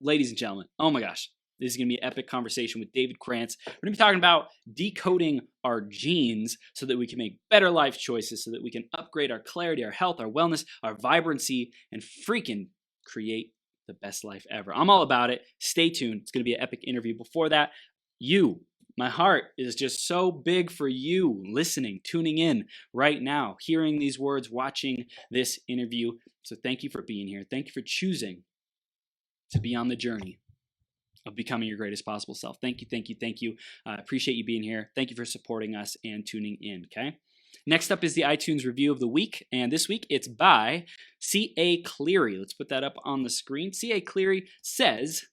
ladies and gentlemen, oh my gosh, this is going to be an epic conversation with David Krantz. We're going to be talking about decoding our genes so that we can make better life choices, so that we can upgrade our clarity, our health, our wellness, our vibrancy, and freaking create the best life ever. I'm all about it. Stay tuned. It's going to be an epic interview. Before that, my heart is just so big for you listening, tuning in right now, hearing these words, watching this interview. So thank you for being here. Thank you for choosing to be on the journey of becoming your greatest possible self. Thank you, thank you, thank you. Appreciate you being here. Thank you for supporting us and tuning in, okay? Next up is the iTunes review of the week, and this week it's by C.A. Cleary. Let's put that up on the screen. C.A. Cleary says,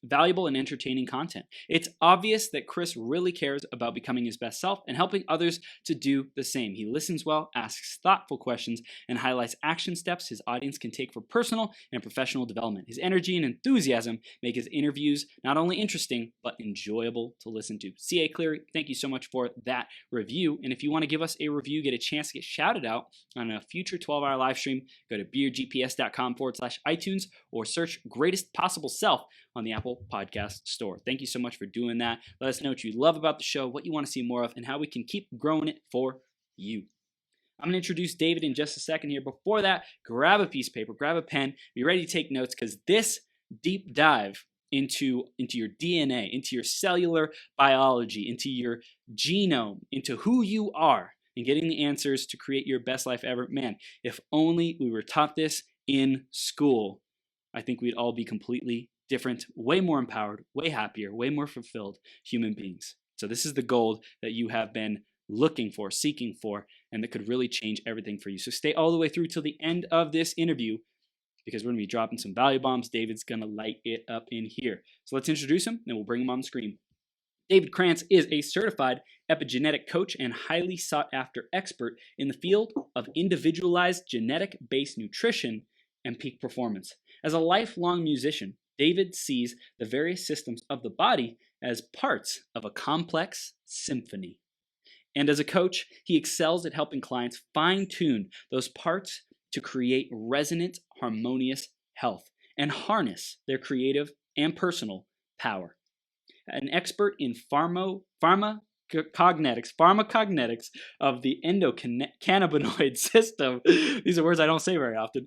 valuable and entertaining content. It's obvious that Chris really cares about becoming his best self and helping others to do the same. He listens well, asks thoughtful questions, and highlights action steps his audience can take for personal and professional development. His energy and enthusiasm make his interviews not only interesting, but enjoyable to listen to. C.A. Cleary, thank you so much for that review. And if you want to give us a review, get a chance to get shouted out on a future 12-hour live stream, go to beergps.com/iTunes or search Greatest Possible Self on the Apple Podcast Store. Thank you so much for doing that. Let us know what you love about the show, what you want to see more of, and how we can keep growing it for you. I'm going to introduce David in just a second here. Before that, grab a piece of paper, grab a pen, be ready to take notes, because this deep dive into your DNA, into your cellular biology, into your genome, into who you are, and getting the answers to create your best life ever. Man, if only we were taught this in school, I think we'd all be completely different, way more empowered, way happier, way more fulfilled human beings. So this is the gold that you have been looking for, seeking for, and that could really change everything for you. So stay all the way through till the end of this interview, because we're going to be dropping some value bombs. David's going to light it up in here. So let's introduce him, and we'll bring him on the screen. David Krantz is a certified epigenetic coach and highly sought-after expert in the field of individualized genetic-based nutrition and peak performance. As a lifelong musician, David sees the various systems of the body as parts of a complex symphony. And as a coach, he excels at helping clients fine-tune those parts to create resonant, harmonious health and harness their creative and personal power. An expert in pharmacogenetics of the endocannabinoid system. These are words I don't say very often.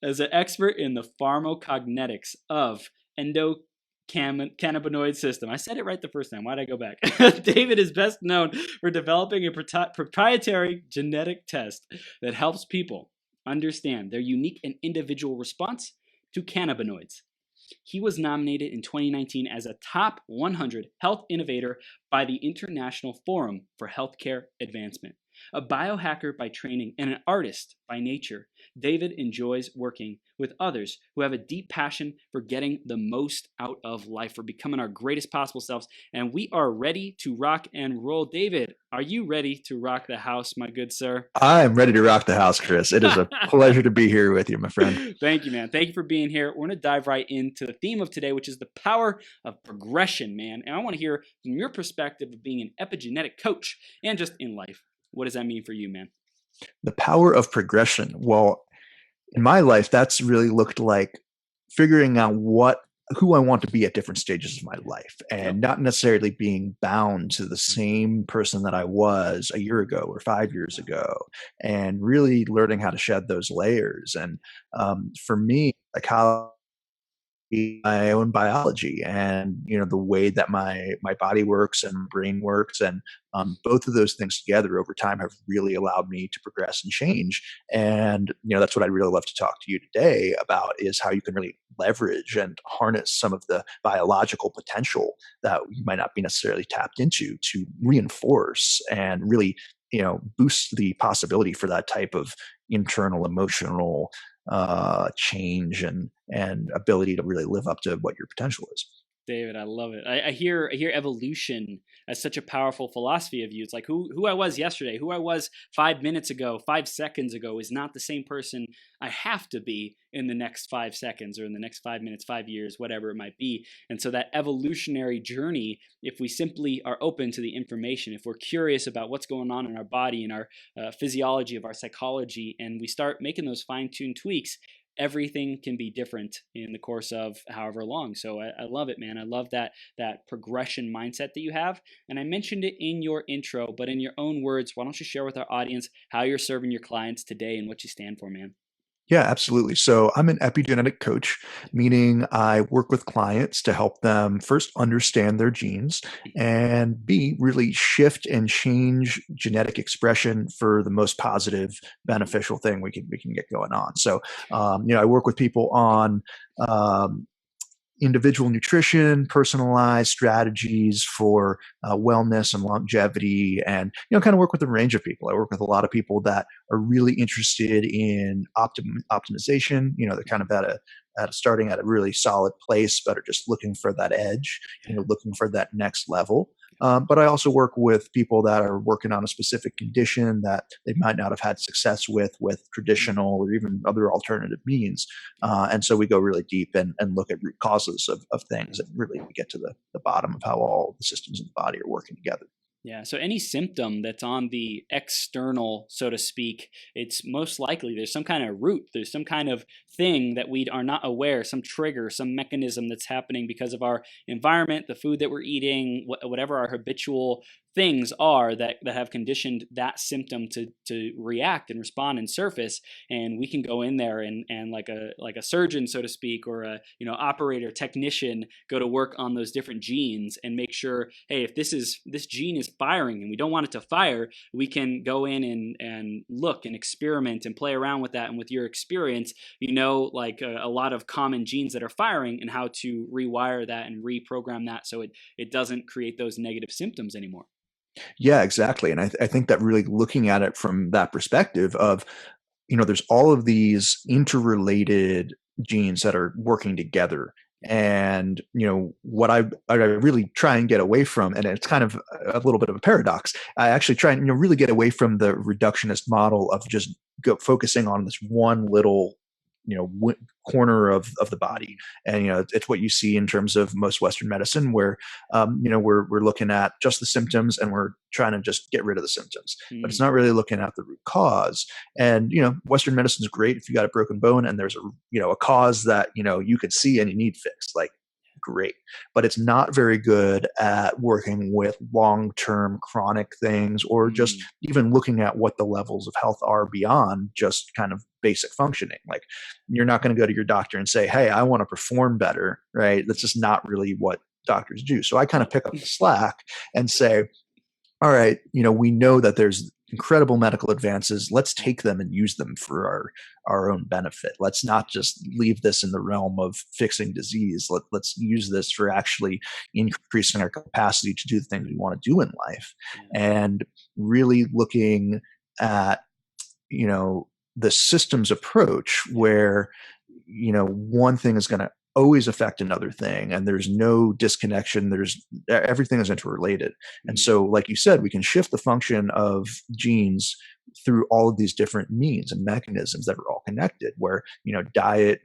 As an expert in the pharmacogenetics of endocannabinoid system. I said it right the first time. Why'd I go back? David is best known for developing a proprietary genetic test that helps people understand their unique and individual response to cannabinoids. He was nominated in 2019 as a top 100 health innovator by the International Forum for Healthcare Advancement. A biohacker by training and an artist by nature, David enjoys working with others who have a deep passion for getting the most out of life, for becoming our greatest possible selves. And we are ready to rock and roll. David, are you ready to rock the house, my good sir? I'm ready to rock the house, Chris. It is a pleasure to be here with you, my friend. Thank you, man. Thank you for being here. We're going to dive right into the theme of today, which is the power of progression, man. And I want to hear from your perspective of being an epigenetic coach and just in life. What does that mean for you, man? The power of progression. Well, in my life, that's really looked like figuring out who I want to be at different stages of my life, and not necessarily being bound to the same person that I was a year ago or 5 years ago, and really learning how to shed those layers. And for me, like how my own biology and the way that my body works and brain works, and both of those things together over time have really allowed me to progress and change. And that's what I'd really love to talk to you today about, is how you can really leverage and harness some of the biological potential that you might not be necessarily tapped into, to reinforce and really boost the possibility for that type of internal emotional change and ability to really live up to what your potential is. David, I love it. I hear evolution as such a powerful philosophy of you. It's like who I was yesterday, who I was 5 minutes ago, 5 seconds ago is not the same person I have to be in the next 5 seconds or in the next 5 minutes, 5 years, whatever it might be. And so that evolutionary journey, if we simply are open to the information, if we're curious about what's going on in our body and our physiology, of our psychology, and we start making those fine-tuned tweaks, everything can be different in the course of however long. So I love it, man. I love that progression mindset that you have. And I mentioned it in your intro, but in your own words, why don't you share with our audience how you're serving your clients today and what you stand for, man? Yeah, absolutely. So I'm an epigenetic coach, meaning I work with clients to help them first understand their genes and B, really shift and change genetic expression for the most positive, beneficial thing we can get going on. So, I work with people on um, individual nutrition, personalized strategies for wellness and longevity, and kind of work with a range of people. I work with a lot of people that are really interested in optimization. They're kind of starting at a really solid place, but are just looking for that edge. Looking for that next level. But I also work with people that are working on a specific condition that they might not have had success with traditional or even other alternative means. And so we go really deep and look at root causes of things and really get to the bottom of how all the systems in the body are working together. Yeah. So any symptom that's on the external, so to speak, it's most likely there's some kind of root, there's some kind of thing that we are not aware, some trigger, some mechanism that's happening because of our environment, the food that we're eating, whatever our habitual things are that have conditioned that symptom to react and respond and surface. And we can go in there and like a surgeon, so to speak, or a operator, technician, go to work on those different genes and make sure, hey, if this gene is firing and we don't want it to fire, we can go in and look and experiment and play around with that. And with your experience, like a lot of common genes that are firing and how to rewire that and reprogram that so it doesn't create those negative symptoms anymore. Yeah, exactly. And I think that really looking at it from that perspective of, there's all of these interrelated genes that are working together. And, what I really try and get away from, and it's kind of a little bit of a paradox, I actually try and, really get away from the reductionist model of just focusing on this one little corner of the body. And it's what you see in terms of most Western medicine, where we're looking at just the symptoms and we're trying to just get rid of the symptoms, but it's not really looking at the root cause. And Western medicine is great if you got a broken bone and there's a cause that you could see and you need fixed, like great, but it's not very good at working with long-term chronic things, or just even looking at what the levels of health are beyond just kind of basic functioning. Like, you're not going to go to your doctor and say, hey, I want to perform better, right? That's just not really what doctors do. So I kind of pick up the slack and say, all right, we know that there's incredible medical advances. Let's take them and use them for our own benefit. Let's not just leave this in the realm of fixing disease. Let's use this for actually increasing our capacity to do the things we want to do in life. And really looking at, the systems approach where, one thing is going to always affect another thing, and there's no disconnection. Everything is interrelated. And so, like you said, we can shift the function of genes through all of these different means and mechanisms that are all connected, where diet,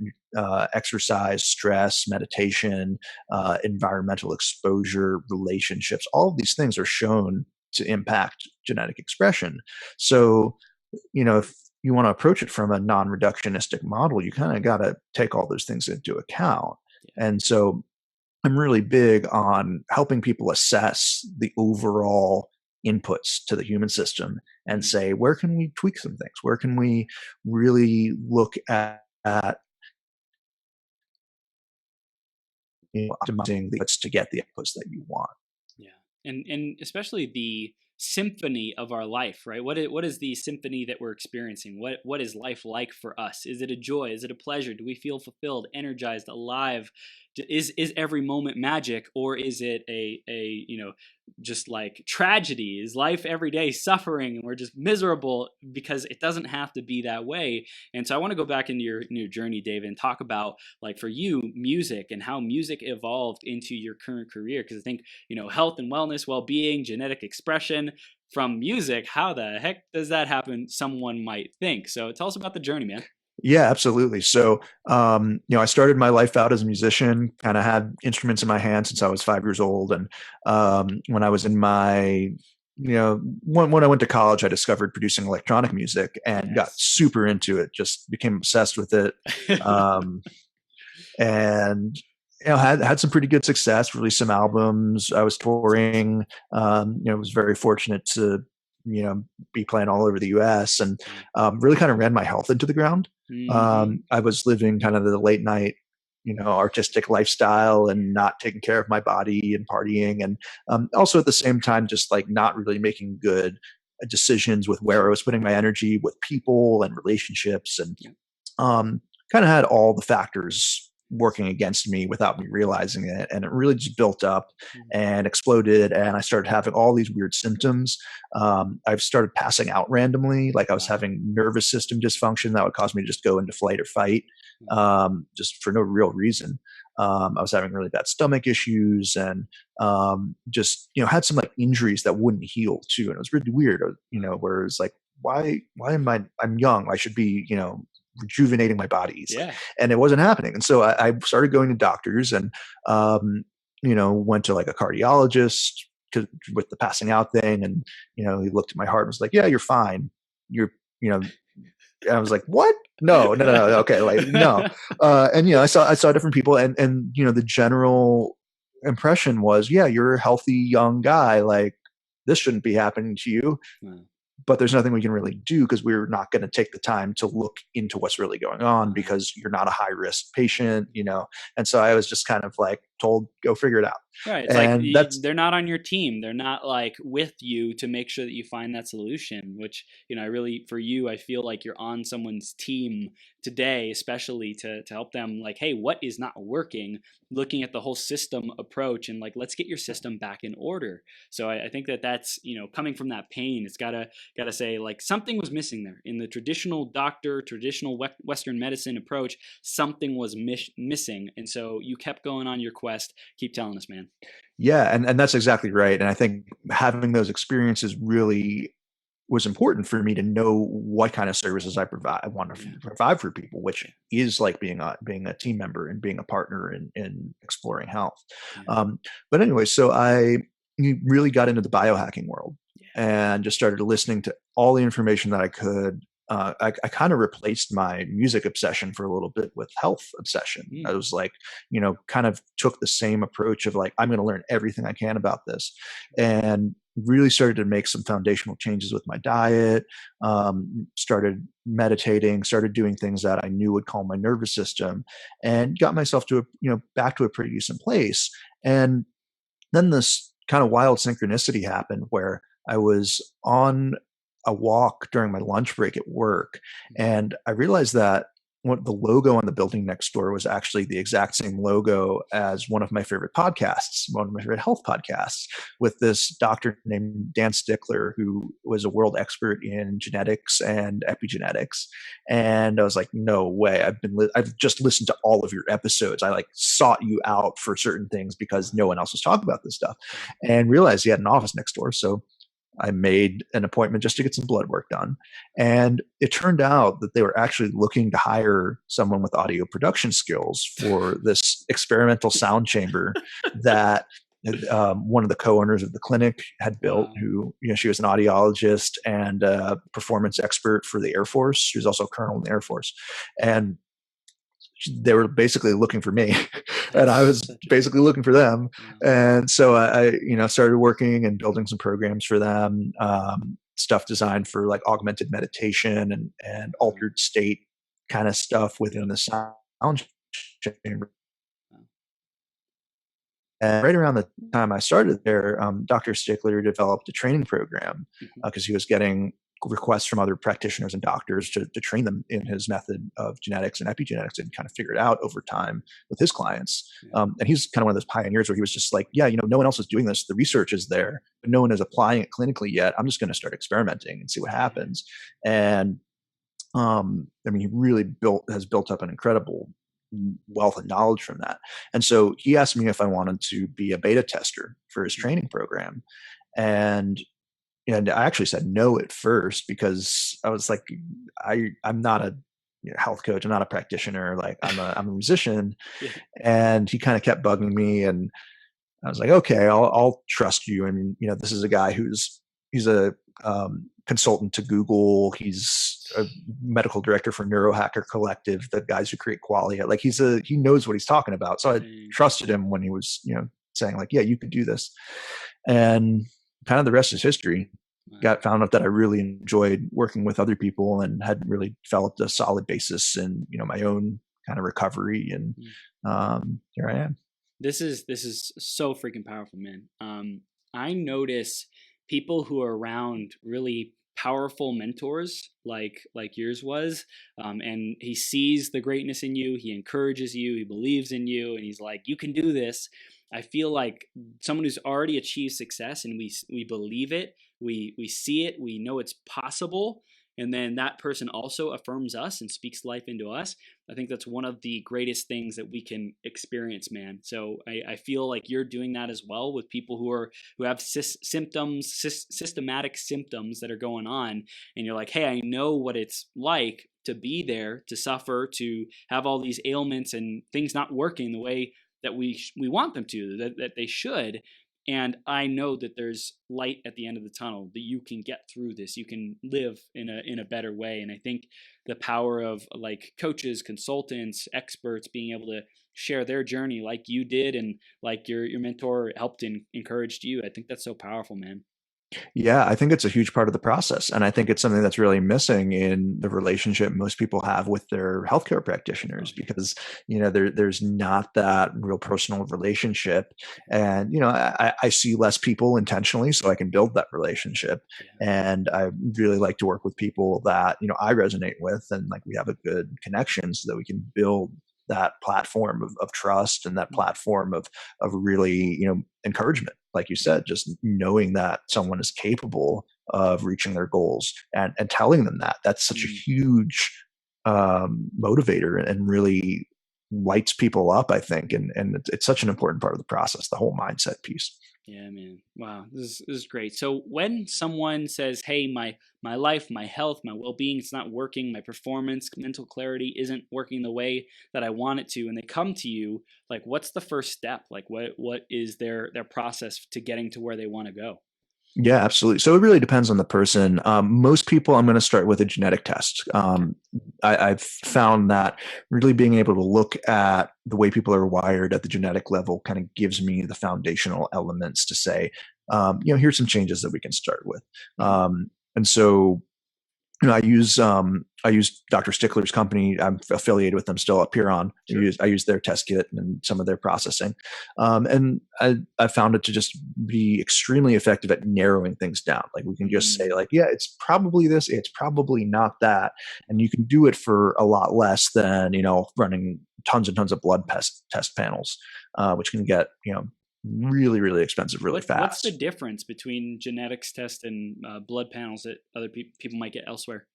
exercise, stress, meditation, environmental exposure, relationships, all of these things are shown to impact genetic expression. So if you want to approach it from a non-reductionistic model, you kind of got to take all those things into account. And so I'm really big on helping people assess the overall inputs to the human system and say, where can we tweak some things? Where can we really look at optimizing the inputs to get the outputs that you want? Yeah. And especially the symphony of our life, right? What is the symphony that we're experiencing? What is life like for us? Is it a joy? Is it a pleasure? Do we feel fulfilled, energized, alive? Is every moment magic, or is it a just like tragedy? Is life every day suffering and we're just miserable? Because it doesn't have to be that way. And so I want to go back into your journey, David, and talk about, like, for you, music and how music evolved into your current career. Because I think health and wellness, well-being, genetic expression from music, how the heck does that happen? Someone might think. So tell us about the journey, man. Yeah, absolutely. So, I started my life out as a musician, kind of had instruments in my hand since I was 5 years old. And when I was in my when I went to college, I discovered producing electronic music and got Yes. super into it, just became obsessed with it. Um, and had some pretty good success, released some albums. I was touring. Was very fortunate to be playing all over the US, and really kind of ran my health into the ground. Mm-hmm. I was living kind of the late night artistic lifestyle and not taking care of my body and partying, and also at the same time just like not really making good decisions with where I was putting my energy with people and relationships, and kind of had all the factors working against me without me realizing it. And it really just built up and exploded. And I started having all these weird symptoms. I've started passing out randomly. Like I was having nervous system dysfunction that would cause me to just go into flight or fight, just for no real reason. I was having really bad stomach issues, and just had some like injuries that wouldn't heal too. And it was really weird, where it's like, why am I'm young, I should be rejuvenating my body easily. Yeah. And it wasn't happening. And so I started going to doctors, and went to like a cardiologist with the passing out thing, and he looked at my heart and was like, yeah, you're fine, you're and I was like, what? No. Okay, like no. And I saw different people, and the general impression was, yeah, you're a healthy young guy, like this shouldn't be happening to you. But there's nothing we can really do because we're not going to take the time to look into what's really going on because you're not a high risk patient, And so I was just kind of like told, go figure it out. Right. It's and like they're not on your team. They're not like with you to make sure that you find that solution, which, I really, for you, I feel like you're on someone's team today, especially to help them like, hey, what is not working? Looking at the whole system approach and like, let's get your system back in order. So I think that's, coming from that pain, it's gotta say like something was missing there in the traditional Western medicine approach. Something was missing. And so you kept going on your quest. Keep telling us, man. Yeah. And that's exactly right. And I think having those experiences really was important for me to know what kind of services I want to provide for people, which is like being a team member and being a partner in exploring health. But anyway, so I really got into the biohacking world and just started listening to all the information that I could. I kind of replaced my music obsession for a little bit with health obsession. I was like, kind of took the same approach of like, I'm going to learn everything I can about this, and really started to make some foundational changes with my diet, started meditating, started doing things that I knew would calm my nervous system, and got myself to back to a pretty decent place. And then this kind of wild synchronicity happened where I was on a walk during my lunch break at work, and I realized that what the logo on the building next door was actually the exact same logo as one of my favorite podcasts, one of my favorite health podcasts, with this doctor named Dan Stickler, who was a world expert in genetics and epigenetics. And I was like, no way. I've just listened to all of your episodes. I like sought you out for certain things because no one else was talking about this stuff, and realized he had an office next door. So I made an appointment just to get some blood work done. And it turned out that they were actually looking to hire someone with audio production skills for this experimental sound chamber that one of the co-owners of the clinic had built. Who, she was an audiologist and a performance expert for the Air Force. She was also a colonel in the Air Force. And they were basically looking for me and I was basically looking for them. And so I started working and building some programs for them, stuff designed for like augmented meditation and altered state kind of stuff within the sound chamber. And right around the time I started there, Dr. Stickler developed a training program because he was getting requests from other practitioners and doctors to train them in his method of genetics and epigenetics, and kind of figure it out over time with his clients. And he's kind of one of those pioneers where he was just like, yeah, no one else is doing this. The research is there, but no one is applying it clinically yet. I'm just going to start experimenting and see what happens. And he really has built up an incredible wealth of knowledge from that. And so he asked me if I wanted to be a beta tester for his training program. And I actually said no at first because I was like, I'm not a health coach. I'm not a practitioner. Like I'm a musician. And he kind of kept bugging me, and I was like, okay, I'll trust you. I mean, this is a guy who's a consultant to Google. He's a medical director for Neurohacker Collective, the guys who create Qualia. Like he knows what he's talking about. So I trusted him when he was, saying like, yeah, you could do this. And kind of the rest is history. Found out that I really enjoyed working with other people and had really developed a solid basis in, my own kind of recovery. And here I am. This is so freaking powerful, man. I notice people who are around really powerful mentors like yours was, and he sees the greatness in you, he encourages you, he believes in you, and he's like, you can do this. I feel like someone who's already achieved success, and we believe it, we see it, we know it's possible, and then that person also affirms us and speaks life into us. I think that's one of the greatest things that we can experience, man. So I feel like you're doing that as well with people who have systematic symptoms that are going on, and you're like, hey, I know what it's like to be there, to suffer, to have all these ailments and things not working the way that we want them to, that they should. And I know that there's light at the end of the tunnel, that you can get through this. You can live in a better way. And I think the power of like coaches, consultants, experts being able to share their journey like you did, and like your mentor helped and encouraged you. I think that's so powerful, man. Yeah, I think it's a huge part of the process. And I think it's something that's really missing in the relationship most people have with their healthcare practitioners, because, there's not that real personal relationship. And, I see less people intentionally so I can build that relationship. And I really like to work with people that, I resonate with, and like we have a good connection so that we can build that platform of trust, and that platform of really, encouragement. Like you said, just knowing that someone is capable of reaching their goals, and telling them that's such a huge motivator, and really lights people up, I think. And it's such an important part of the process, the whole mindset piece. Yeah, man. Wow. This is great. So when someone says, hey, my life, my health, my well-being, it's not working, my performance, mental clarity isn't working the way that I want it to, and they come to you, like, what's the first step? Like, what is their process to getting to where they want to go? Yeah, absolutely. So it really depends on the person. Most people, I'm going to start with a genetic test. I've found that really being able to look at the way people are wired at the genetic level kind of gives me the foundational elements to say, here's some changes that we can start with. And so, I use Dr. Stickler's company. I'm affiliated with them still, up here on. Sure. I use their test kit and some of their processing, and I found it to just be extremely effective at narrowing things down. Like we can just say, like, yeah, it's probably this, it's probably not that, and you can do it for a lot less than running tons and tons of blood test panels, which can get really, really expensive really fast. What's the difference between genetics test and blood panels that other people might get elsewhere?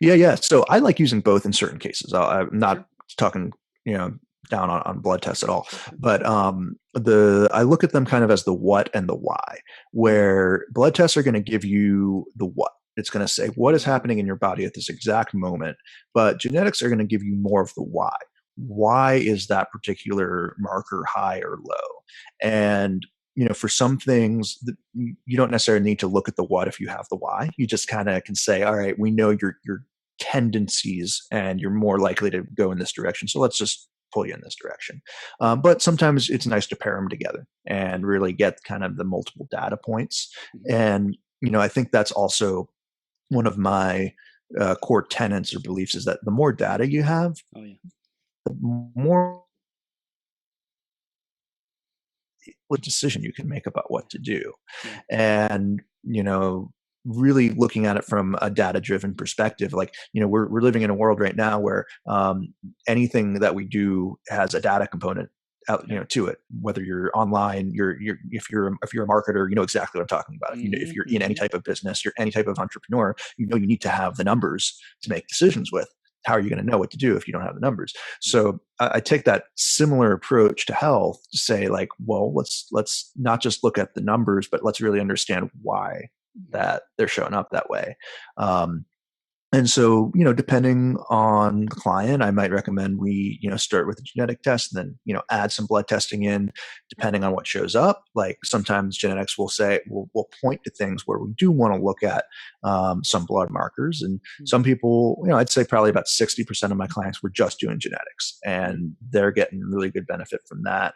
Yeah. So I like using both in certain cases. I'm not talking, down on blood tests at all, but I look at them kind of as the what and the why, where blood tests are going to give you the what. It's going to say what is happening in your body at this exact moment, but genetics are going to give you more of the why. Why is that particular marker high or low? And for some things, you don't necessarily need to look at the what if you have the why. You just kind of can say, all right, we know your tendencies, and you're more likely to go in this direction, so let's just pull you in this direction. But sometimes it's nice to pair them together and really get kind of the multiple data points. And I think that's also one of my core tenets or beliefs, is that the more data you have, the more decision you can make about what to do. And really looking at it from a data-driven perspective, like we're living in a world right now where anything that we do has a data component out, to it. Whether you're online, if you're a marketer, you know exactly what I'm talking about. If you're in any type of business, you're any type of entrepreneur, you need to have the numbers to make decisions with. How are you going to know what to do if you don't have the numbers? So I take that similar approach to health to say, like, well, let's not just look at the numbers, but let's really understand why that they're showing up that way. And so, depending on the client, I might recommend we, start with a genetic test and then, add some blood testing in, depending on what shows up. Like sometimes genetics will say, will point to things where we do want to look at some blood markers. And some people, I'd say probably about 60% of my clients were just doing genetics, and they're getting really good benefit from that.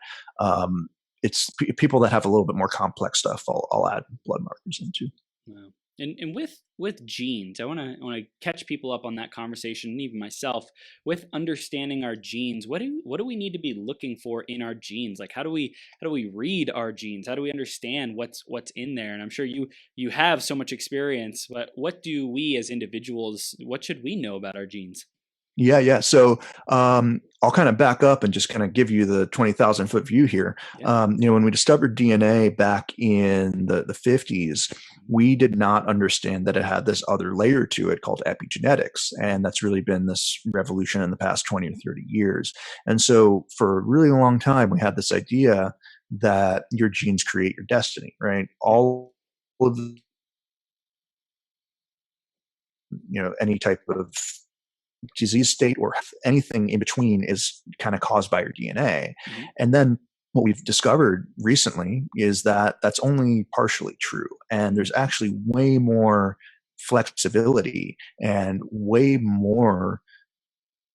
It's people that have a little bit more complex stuff, I'll add blood markers into. Wow. And with genes, I want to catch people up on that conversation, and even myself, with understanding our genes. What do we need to be looking for in our genes? Like how do we read our genes? How do we understand what's in there? And I'm sure you have so much experience, but what do we as individuals, what should we know about our genes? Yeah. So I'll kind of back up and just kind of give you the 20,000-foot view here. Yeah. When we discovered DNA back in the 50s, we did not understand that it had this other layer to it called epigenetics. And that's really been this revolution in the past 20 or 30 years. And so for a really long time, we had this idea that your genes create your destiny, right? All of any type of disease state or anything in between is kind of caused by your DNA. Mm-hmm. And then what we've discovered recently is that that's only partially true. And there's actually way more flexibility and way more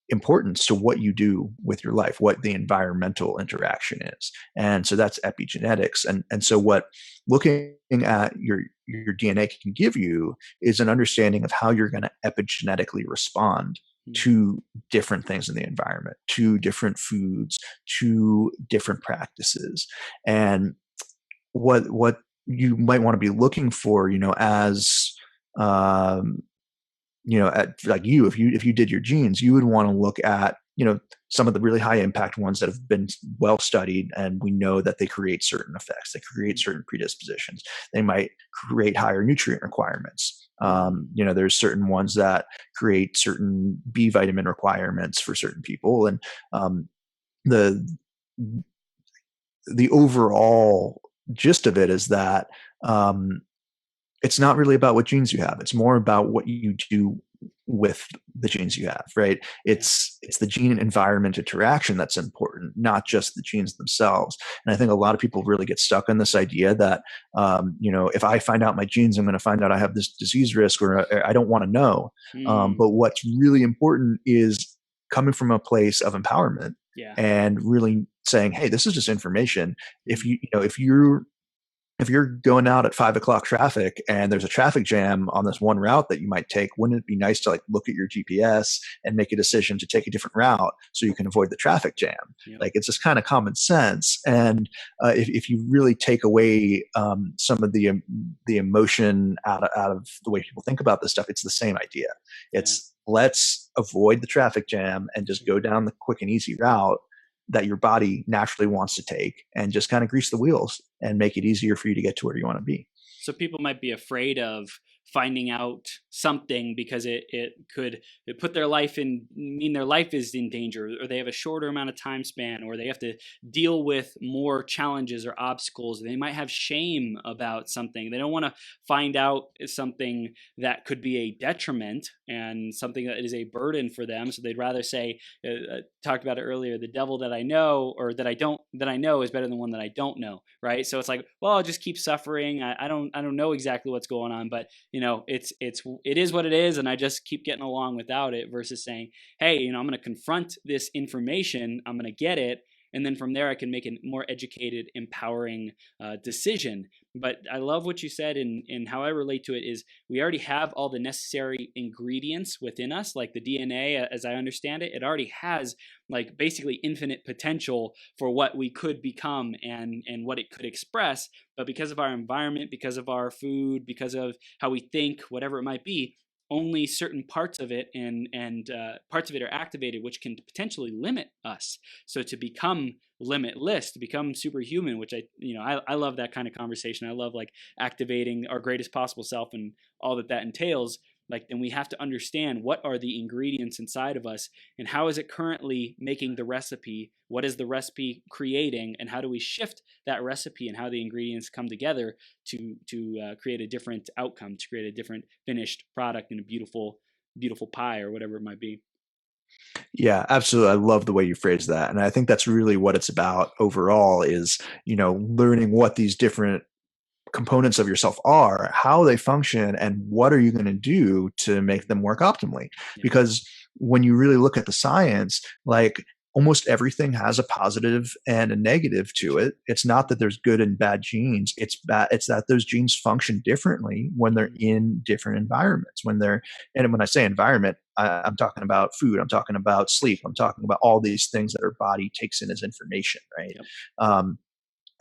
importance to what you do with your life, what the environmental interaction is. And so that's epigenetics. And so what looking at your DNA can give you is an understanding of how you're going to epigenetically respond to different things in the environment, to different foods, to different practices. And what you might want to be looking for, as like if you did your genes, you would want to look at some of the really high impact ones that have been well studied, and we know that they create certain effects, they create certain predispositions, they might create higher nutrient requirements. There's certain ones that create certain B vitamin requirements for certain people, and the overall gist of it is that it's not really about what genes you have. It's more about what you do with the genes you have, right? It's the gene environment interaction that's important, not just the genes themselves. And I think a lot of people really get stuck in this idea that, if I find out my genes, I'm going to find out I have this disease risk, or I don't want to know. But what's really important is coming from a place of empowerment and really saying, hey, this is just information. If you're going out at 5 o'clock traffic and there's a traffic jam on this one route that you might take, wouldn't it be nice to look at your GPS and make a decision to take a different route so you can avoid the traffic jam? Like, it's just kind of common sense. And if you really take away some of the emotion out of the way people think about this stuff, it's the same idea. It's let's avoid the traffic jam and just go down the quick and easy route that your body naturally wants to take, and just kind of grease the wheels and make it easier for you to get to where you want to be. So people might be afraid of finding out something because it could put their life their life is in danger, or they have a shorter amount of time span, or they have to deal with more challenges or obstacles. They might have shame about something. They don't want to find out something that could be a detriment and something that is a burden for them. So they'd rather say, talked about it earlier, the devil that I know, or that I know is better than one that I don't know. Right. So it's like, well, I'll just keep suffering. I don't know exactly what's going on, but it is what it is, and I just keep getting along without it, versus saying, hey, I'm going to confront this information, I'm going to get it, and then from there I can make a more educated, empowering decision. But I love what you said, and how I relate to it is we already have all the necessary ingredients within us, like the DNA, as I understand it. It already has like basically infinite potential for what we could become and what it could express. But because of our environment, because of our food, because of how we think, whatever it might be, only certain parts of it and parts of it are activated, which can potentially limit us. So to become limitless, to become superhuman, which I love that kind of conversation. I love like activating our greatest possible self and all that entails. Like, then we have to understand what are the ingredients inside of us, and how is it currently making the recipe? What is the recipe creating, and how do we shift that recipe and how the ingredients come together to create a different outcome, to create a different finished product and a beautiful beautiful pie or whatever it might be. Yeah, absolutely. I love the way you phrase that. And I think that's really what it's about overall is, learning what these different components of yourself are, how they function, and what are you going to do to make them work optimally. Yeah. Because when you really look at the science, like almost everything has a positive and a negative to it. It's not that there's good and bad genes. It's that those genes function differently when they're in different environments. And when I say environment, I'm talking about food. I'm talking about sleep. I'm talking about all these things that our body takes in as information, right? Yep.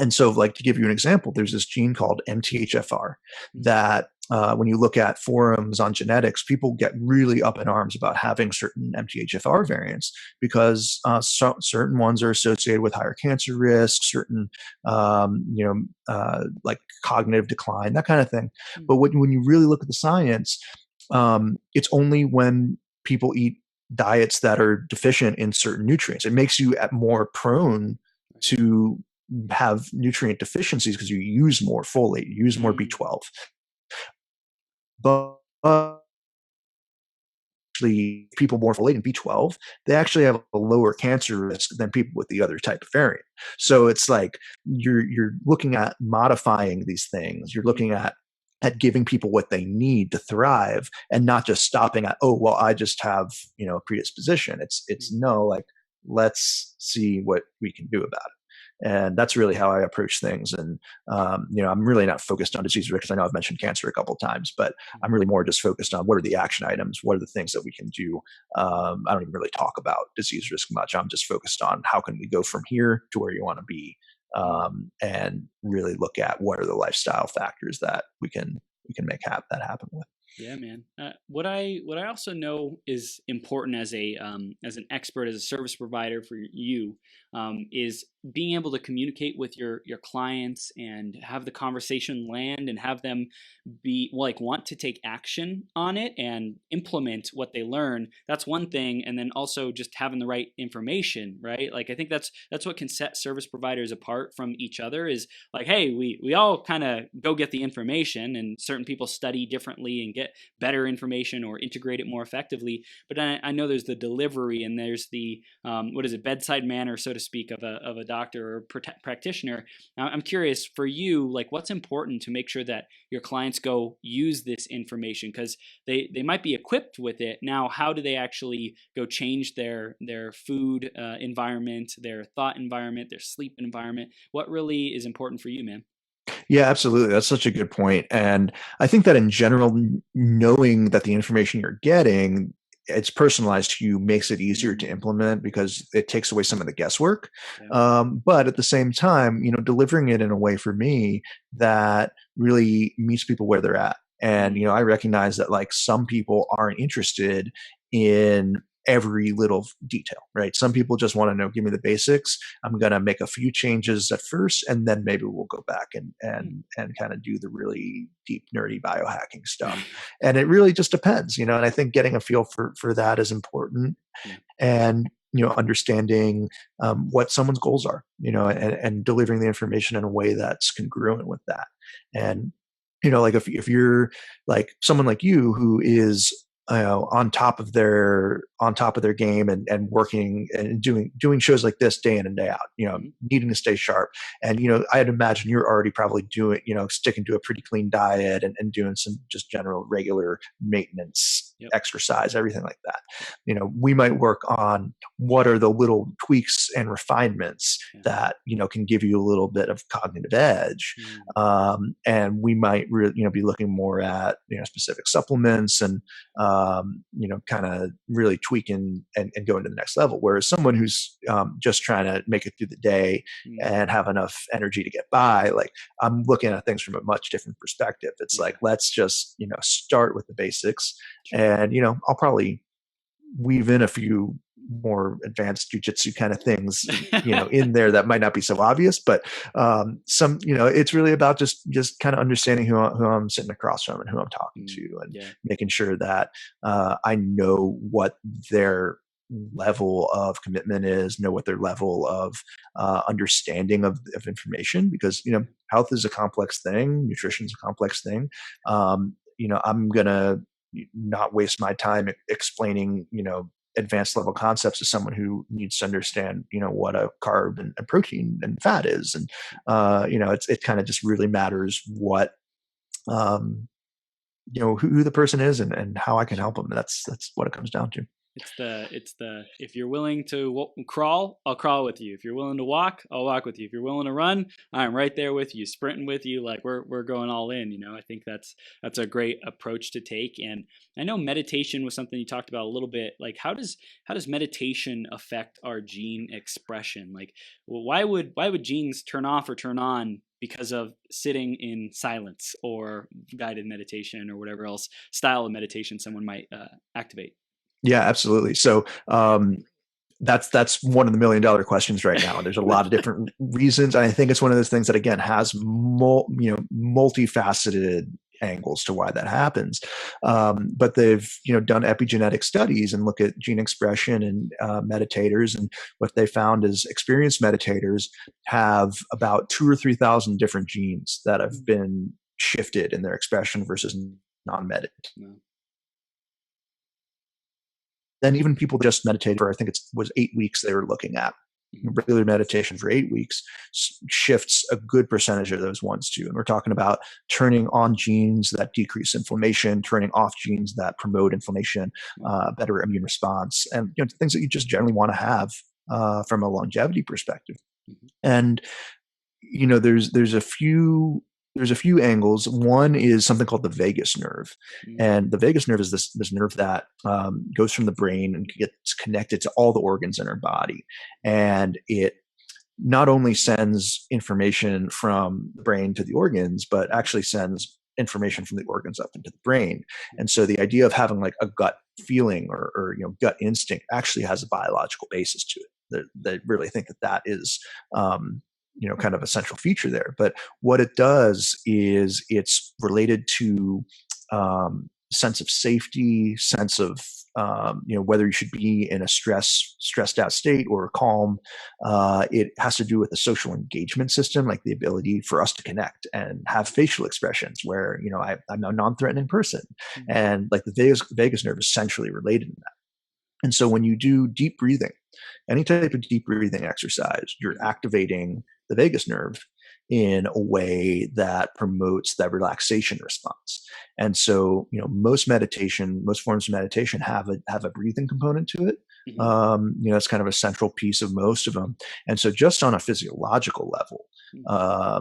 And so, like, to give you an example, there's this gene called MTHFR that when you look at forums on genetics, people get really up in arms about having certain MTHFR variants because certain ones are associated with higher cancer risk, certain, like cognitive decline, that kind of thing. But when you really look at the science, it's only when people eat diets that are deficient in certain nutrients. It makes you more prone to have nutrient deficiencies because you use more folate, you use more B12. But actually, people born with folate and B12, they actually have a lower cancer risk than people with the other type of variant. So it's like you're looking at modifying these things. You're looking at giving people what they need to thrive, and not just stopping at, oh, well, I just have a predisposition. It's no, like, let's see what we can do about it. And that's really how I approach things. And, I'm really not focused on disease risk. I know I've mentioned cancer a couple of times, but I'm really more just focused on what are the action items? What are the things that we can do? I don't even really talk about disease risk much. I'm just focused on how can we go from here to where you want to be, and really look at what are the lifestyle factors that we can make that happen with. Yeah, man. What I also know is important as an expert, as a service provider for you, is being able to communicate with your clients and have the conversation land and have them be want to take action on it and implement what they learn. That's one thing, and then also just having the right information, right? Like I think that's what can set service providers apart from each other. Is like, hey, we all kind of go get the information, and certain people study differently and get better information or integrate it more effectively. But I know there's the delivery and there's the bedside manner, so to speak, of a doctor or practitioner. Now, I'm curious for you, like, what's important to make sure that your clients go use this information, because they might be equipped with it. Now, how do they actually go change their food environment, their thought environment, their sleep environment? What really is important for you, man? Yeah, absolutely. That's such a good point. And I think that in general, knowing that the information you're getting, it's personalized to you, makes it easier to implement because it takes away some of the guesswork. Yeah. But at the same time, delivering it in a way for me that really meets people where they're at. And, I recognize that, like, some people aren't interested in every little detail, right? Some people just want to know, give me the basics. I'm going to make a few changes at first, and then maybe we'll go back and kind of do the really deep, nerdy biohacking stuff. And it really just depends, and I think getting a feel for that is important. And, understanding what someone's goals are, and delivering the information in a way that's congruent with that. And, like if you're like someone like you who is on top of their game and working and doing shows like this day in and day out, needing to stay sharp. And, I'd imagine you're already probably doing, sticking to a pretty clean diet and doing some just general regular maintenance, exercise, everything like that. We might work on what are the little tweaks and refinements that, can give you a little bit of cognitive edge. And we might be looking more at, specific supplements and, kind of really tweaking and going to the next level. Whereas someone who's just trying to make it through the day and have enough energy to get by, like, I'm looking at things from a much different perspective. It's like, let's just, start with the basics. And, I'll probably weave in a few more advanced jujitsu kind of things, in there that might not be so obvious, but some, it's really about just kind of understanding who I'm sitting across from and who I'm talking to, and making sure that I know what their level of commitment is, know what their level of understanding of information, because, health is a complex thing. Nutrition is a complex thing. I'm going to not waste my time explaining, advanced level concepts to someone who needs to understand, what a carb and protein and fat is. And, it kind of just really matters what, who the person is and how I can help them. That's what it comes down to. It's the if you're willing to crawl, I'll crawl with you. If you're willing to walk, I'll walk with you. If you're willing to run, I'm right there with you, sprinting with you. Like we're going all in. I think that's a great approach to take. And I know meditation was something you talked about a little bit. Like how does meditation affect our gene expression? Like why would genes turn off or turn on because of sitting in silence or guided meditation or whatever else style of meditation someone might activate? Yeah, absolutely. So that's one of the $1 million questions right now. And there's a lot of different reasons. And I think it's one of those things that, again, has multifaceted angles to why that happens. But they've done epigenetic studies and look at gene expression in meditators, and what they found is experienced meditators have about 2,000 or 3,000 different genes that have been shifted in their expression versus non-meditators. No. Then even people that just meditated for, I think it was 8 weeks they were looking at. Regular meditation for 8 weeks shifts a good percentage of those ones too. And we're talking about turning on genes that decrease inflammation, turning off genes that promote inflammation, better immune response, and things that you just generally want to have from a longevity perspective. And there's a few angles. One is something called the vagus nerve. And the vagus nerve is this nerve that goes from the brain and gets connected to all the organs in our body. And it not only sends information from the brain to the organs, but actually sends information from the organs up into the brain. And so the idea of having like a gut feeling or gut instinct actually has a biological basis to it. They really think that is kind of a central feature there. But what it does is it's related to sense of safety, sense of whether you should be in a stressed out state or calm. It has to do with the social engagement system, like the ability for us to connect and have facial expressions where I'm a non-threatening person, and like the vagus nerve is centrally related to that. And so when you do deep breathing, any type of deep breathing exercise, you're activating the vagus nerve in a way that promotes that relaxation response. And so, most forms of meditation have a breathing component to it. It's kind of a central piece of most of them. And so just on a physiological level,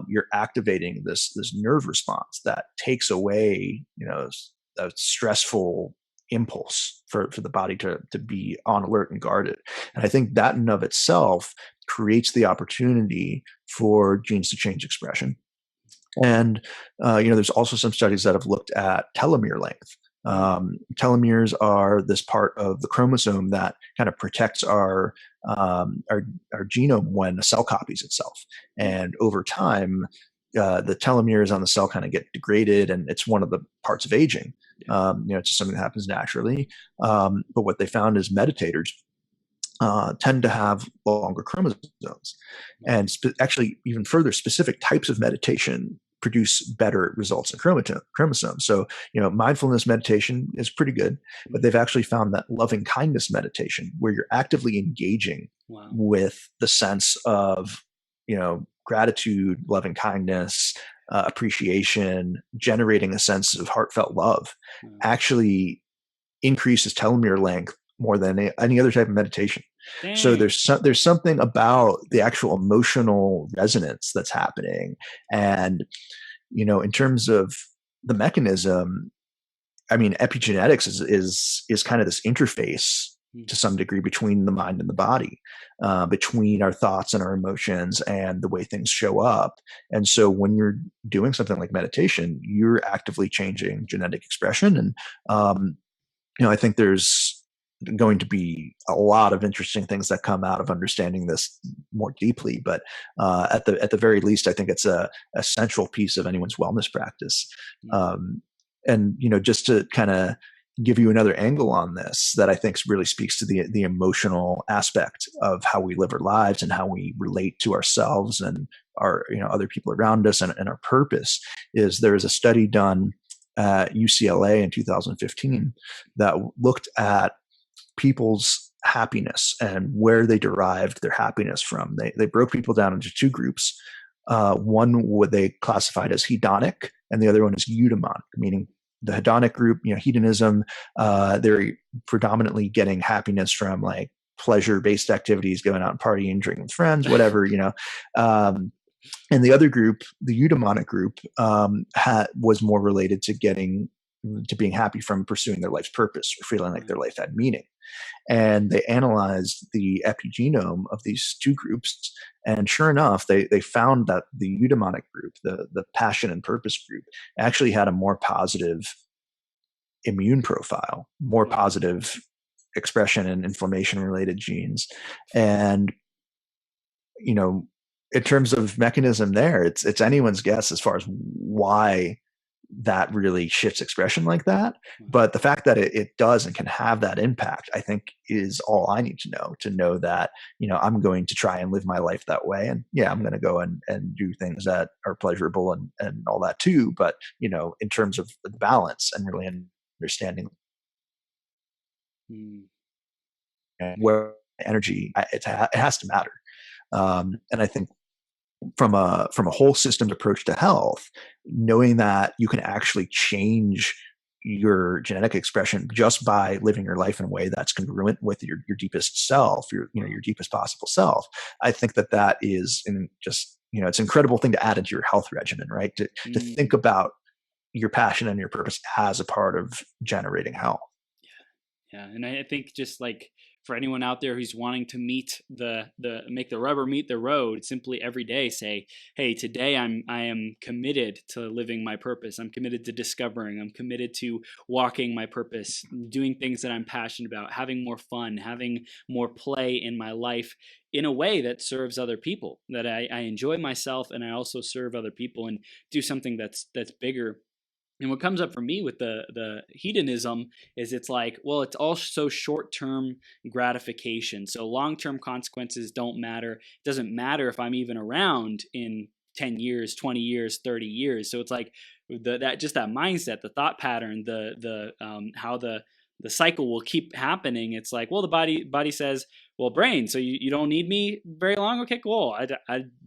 you're activating this nerve response that takes away, a stressful impulse for the body to be on alert and guarded. And I think that in of itself creates the opportunity for genes to change expression. And there's also some studies that have looked at telomere length. Telomeres are this part of the chromosome that kind of protects our genome when a cell copies itself. And over time, the telomeres on the cell kind of get degraded, and it's one of the parts of aging. It's just something that happens naturally. But what they found is meditators tend to have longer chromosomes, and actually even further, specific types of meditation produce better results in chromosomes. So, mindfulness meditation is pretty good, but they've actually found that loving kindness meditation, where you're actively engaging with the sense of, gratitude, loving kindness, appreciation, generating a sense of heartfelt love, actually increases telomere length more than any other type of meditation. Dang. So there's something about the actual emotional resonance that's happening. And, in terms of the mechanism, I mean, epigenetics is kind of this interface to some degree between the mind and the body, between our thoughts and our emotions and the way things show up. And so when you're doing something like meditation, you're actively changing genetic expression. And, I think there's going to be a lot of interesting things that come out of understanding this more deeply. But at the very least, I think it's a central piece of anyone's wellness practice. And, just to kind of give you another angle on this that I think really speaks to the emotional aspect of how we live our lives and how we relate to ourselves and our, other people around us and our purpose, is there is a study done at UCLA in 2015 that looked at people's happiness and where they derived their happiness from. They broke people down into two groups. One what they classified as hedonic, and the other one is eudaimonic, meaning the hedonic group, hedonism, they're predominantly getting happiness from like pleasure-based activities, going out and partying, drinking with friends, whatever, and the other group, the eudaimonic group, was more related to being happy from pursuing their life's purpose or feeling like their life had meaning. And they analyzed the epigenome of these two groups. And sure enough, they found that the eudaimonic group, the passion and purpose group, actually had a more positive immune profile, more positive expression and inflammation related genes. And, in terms of mechanism there, it's anyone's guess as far as why that really shifts expression like that. But the fact that it does and can have that impact, I think, is all I need to know that, I'm going to try and live my life that way. And yeah, I'm going to go and do things that are pleasurable and all that too. But, in terms of the balance and really understanding where energy, it has to matter. And I think from a whole systems approach to health, knowing that you can actually change your genetic expression just by living your life in a way that's congruent with your deepest self, your deepest possible self. I think that is it's an incredible thing to add into your health regimen, right? To think about your passion and your purpose as a part of generating health. Yeah. And I think just like for anyone out there who's wanting to meet make the rubber meet the road, simply every day say, hey, today I am committed to living my purpose. I'm committed to discovering. I'm committed to walking my purpose, doing things that I'm passionate about, having more fun, having more play in my life in a way that serves other people, that I enjoy myself and I also serve other people and do something that's bigger. And what comes up for me with the hedonism is it's like, well, it's also short-term gratification. So long-term consequences don't matter. It doesn't matter if I'm even around in 10 years, 20 years, 30 years. So it's like that mindset, the thought pattern, how the cycle will keep happening. It's like, well, the body says, well, brain, so you don't need me very long? Okay, cool.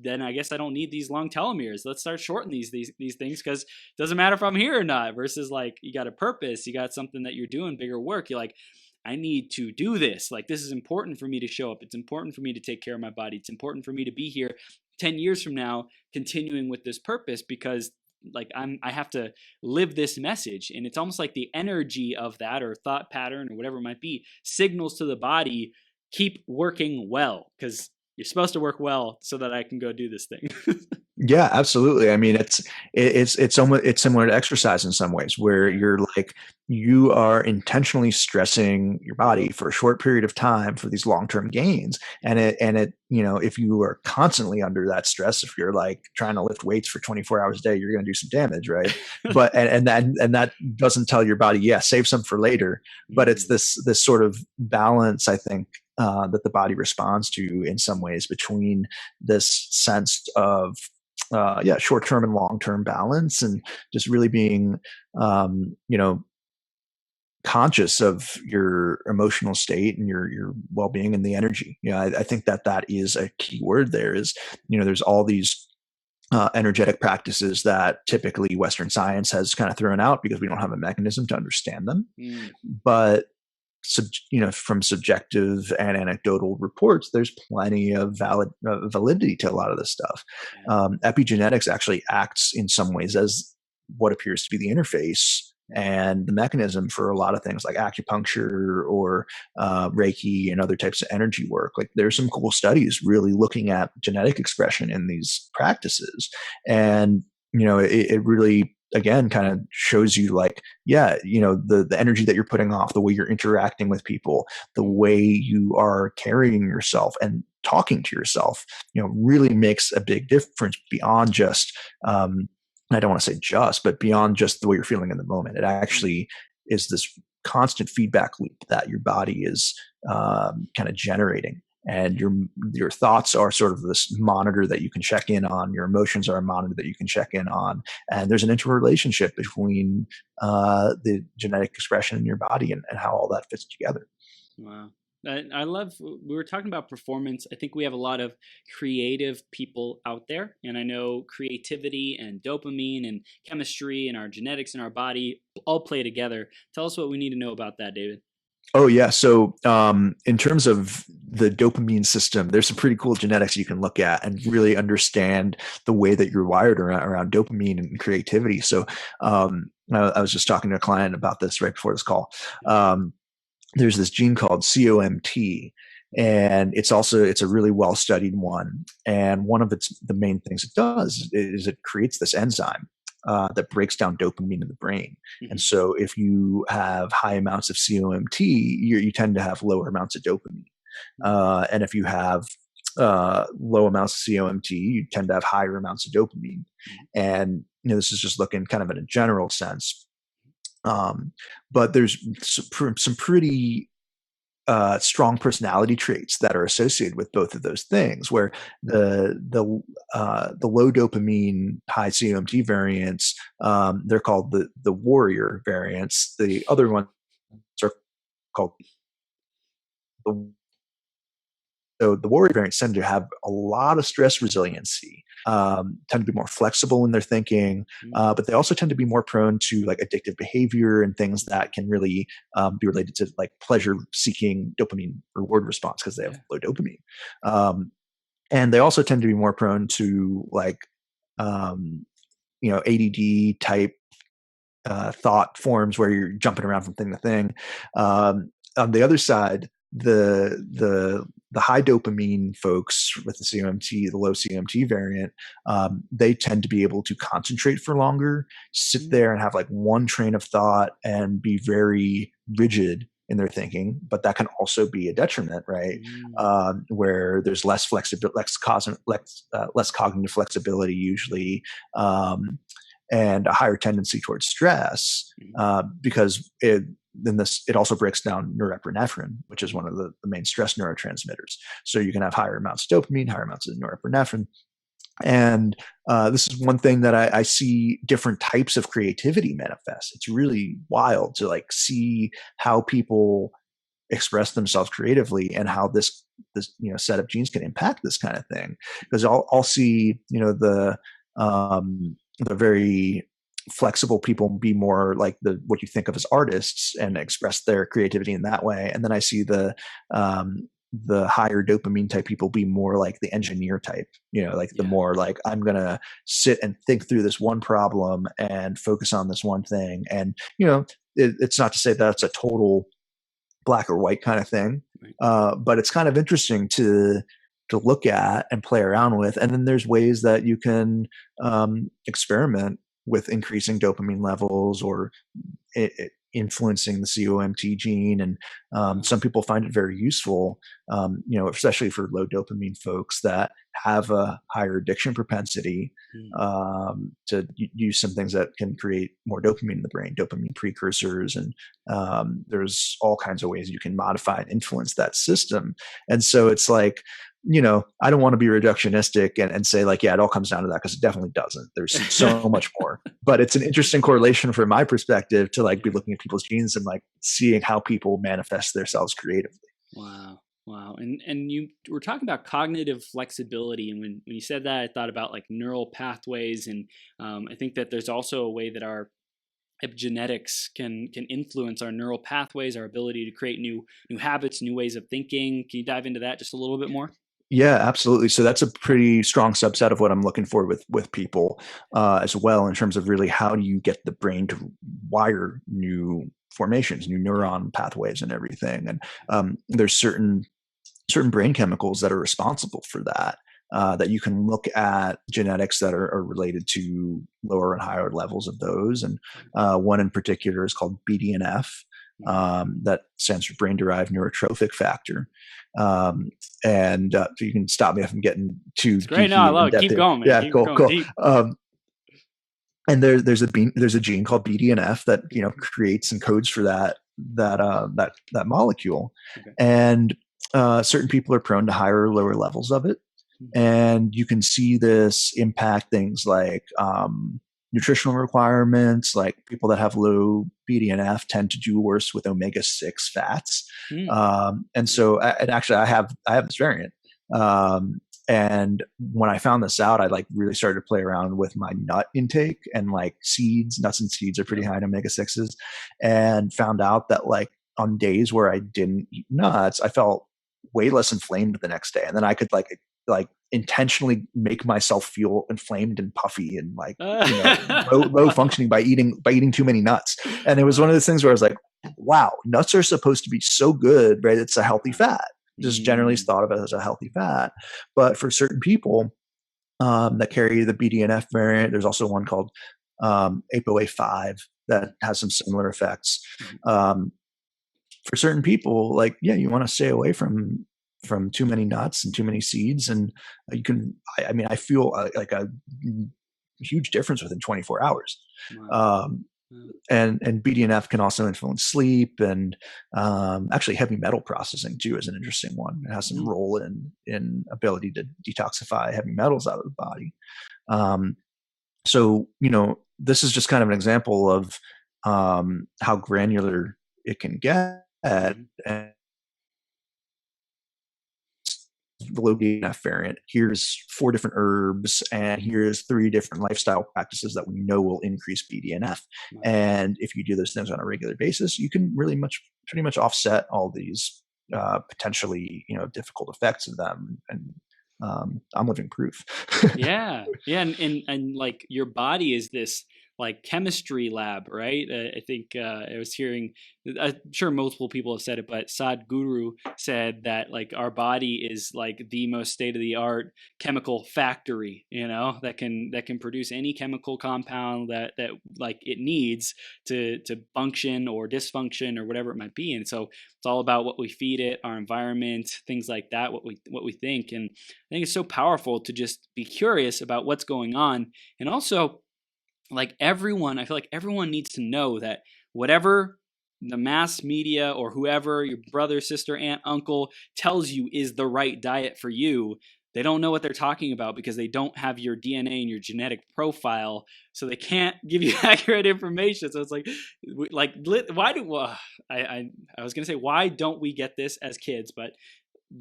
Then I guess I don't need these long telomeres. Let's start shortening these things, because it doesn't matter if I'm here or not, versus like you got a purpose, you got something that you're doing, bigger work. You're like, I need to do this. Like, this is important for me to show up. It's important for me to take care of my body. It's important for me to be here 10 years from now, continuing with this purpose, because like I have to live this message. And it's almost like the energy of that or thought pattern or whatever it might be signals to the body, keep working well, because you're supposed to work well so that I can go do this thing. Yeah, absolutely. I mean, it's similar to exercise in some ways, where you're like, you are intentionally stressing your body for a short period of time for these long-term gains. And if you are constantly under that stress, if you're like trying to lift weights for 24 hours a day, you're going to do some damage, right? But and that doesn't tell your body, yeah, save some for later. But it's this sort of balance, I think, that the body responds to in some ways between this sense of short-term and long-term balance, and just really being conscious of your emotional state and your well-being and the energy. I think that is a key word there. Is there's all these energetic practices that typically Western science has kind of thrown out because we don't have a mechanism to understand them. But from subjective and anecdotal reports, there's plenty of validity to a lot of this stuff. Epigenetics actually acts in some ways as what appears to be the interface and the mechanism for a lot of things like acupuncture or Reiki and other types of energy work. Like, there's some cool studies really looking at genetic expression in these practices. And, it really, again, kind of shows you like, the energy that you're putting off, the way you're interacting with people, the way you are carrying yourself and talking to yourself, really makes a big difference beyond just, I don't want to say just, but beyond just the way you're feeling in the moment. It actually is this constant feedback loop that your body is kind of generating. and your thoughts are sort of this monitor that you can check in on. Your emotions are a monitor that you can check in on, and there's an interrelationship between the genetic expression in your body and how all that fits together. Wow. I love, we were talking about performance. I think we have a lot of creative people out there, and I know creativity and dopamine and chemistry and our genetics in our body all play together. Tell us what we need to know about that, David. Oh yeah. So in terms of the dopamine system, there's some pretty cool genetics you can look at and really understand the way that you're wired around dopamine and creativity. So I was just talking to a client about this right before this call. There's this gene called COMT, and it's a really well studied one. And one of the main things it does is it creates this enzyme that breaks down dopamine in the brain. Mm-hmm. And so if you have high amounts of COMT, you tend to have lower amounts of dopamine. And if you have low amounts of COMT, you tend to have higher amounts of dopamine. And this is just looking kind of in a general sense. But there's some pretty strong personality traits that are associated with both of those things, where the low dopamine, high COMT variants, they're called the warrior variants. The other ones are called the warrior variants tend to have a lot of stress resiliency, tend to be more flexible in their thinking, but they also tend to be more prone to like addictive behavior and things that can really be related to like pleasure-seeking dopamine reward response because they have low dopamine. And they also tend to be more prone to like, ADD type thought forms where you're jumping around from thing to thing. On the other side, the high dopamine folks with the COMT, the low COMT variant, they tend to be able to concentrate for longer, sit there and have like one train of thought and be very rigid in their thinking. But that can also be a detriment, right? Where there's less flexibility, less cognitive flexibility usually, and a higher tendency towards stress, because it also breaks down norepinephrine, which is one of the main stress neurotransmitters. So you can have higher amounts of dopamine, higher amounts of norepinephrine. And this is one thing that I see different types of creativity manifest. It's really wild to like see how people express themselves creatively and how this set of genes can impact this kind of thing. Because I'll see the very flexible people be more like what you think of as artists and express their creativity in that way. And then I see the higher dopamine type people be more like the engineer type, the more like, I'm going to sit and think through this one problem and focus on this one thing. And, it's not to say that's a total black or white kind of thing. But it's kind of interesting to look at and play around with. And then there's ways that you can experiment with increasing dopamine levels or influencing the COMT gene. And some people find it very useful, especially for low dopamine folks that have a higher addiction propensity, to use some things that can create more dopamine in the brain, dopamine precursors. And there's all kinds of ways you can modify and influence that system. And so it's like, I don't want to be reductionistic and say like, yeah, it all comes down to that, because it definitely doesn't. There's so much more. But it's an interesting correlation from my perspective to like be looking at people's genes and like seeing how people manifest themselves creatively. Wow. And you were talking about cognitive flexibility. And when you said that, I thought about like neural pathways. And I think that there's also a way that our epigenetics can influence our neural pathways, our ability to create new habits, new ways of thinking. Can you dive into that just a little bit more? Yeah, absolutely. So that's a pretty strong subset of what I'm looking for with people as well, in terms of really how do you get the brain to wire new formations, new neuron pathways and everything. And there's certain brain chemicals that are responsible for that, that you can look at genetics that are related to lower and higher levels of those. And one in particular is called BDNF. That stands for brain-derived neurotrophic factor. And so you can stop me if I'm getting too geeky. Great, no, I love it. Keep going, man. Yeah, Keep cool. Deep. And there's a gene called BDNF that creates and codes for that molecule. Okay. And certain people are prone to higher or lower levels of it. Mhm. And you can see this impact things like nutritional requirements. Like people that have low BDNF tend to do worse with omega-6 fats. Mm. And so, and actually, I have this variant. And when I found this out, I like really started to play around with my nut intake and like seeds. Nuts and seeds are pretty high in omega-6s, and found out that like on days where I didn't eat nuts, I felt way less inflamed the next day. And then I could like intentionally make myself feel inflamed and puffy and like, you know, low functioning by eating too many nuts. And it was one of those things where I was like, wow, nuts are supposed to be so good, right? It's a healthy fat. Just generally thought of it as a healthy fat. But for certain people that carry the BDNF variant, there's also one called ApoA5 that has some similar effects. For certain people, like, yeah, you want to stay away from too many nuts and too many seeds. And you can, I mean, I feel like a huge difference within 24 hours. Wow. And BDNF can also influence sleep, and actually heavy metal processing too is an interesting one. It has some role in ability to detoxify heavy metals out of the body. So, you know, this is just kind of an example of how granular it can get. And the low BDNF variant, here's 4 different herbs, and here's 3 different lifestyle practices that we know will increase BDNF. And if you do those things on a regular basis, you can really pretty much offset all these potentially, you know, difficult effects of them. And I'm living proof. Yeah, and like your body is this like chemistry lab, right? I think I was hearing, I'm sure multiple people have said it, but Sadhguru said that like our body is like the most state of the art chemical factory, you know, that can produce any chemical compound that like it needs to function or dysfunction or whatever it might be. And so it's all about what we feed it, our environment, things like that, what we think. And I think it's so powerful to just be curious about what's going on. And also, like everyone, I feel like everyone needs to know that whatever the mass media or whoever, your brother, sister, aunt, uncle tells you is the right diet for you, they don't know what they're talking about because they don't have your DNA and your genetic profile, so they can't give you accurate information. So it's why do I was gonna say, why don't we get this as kids? But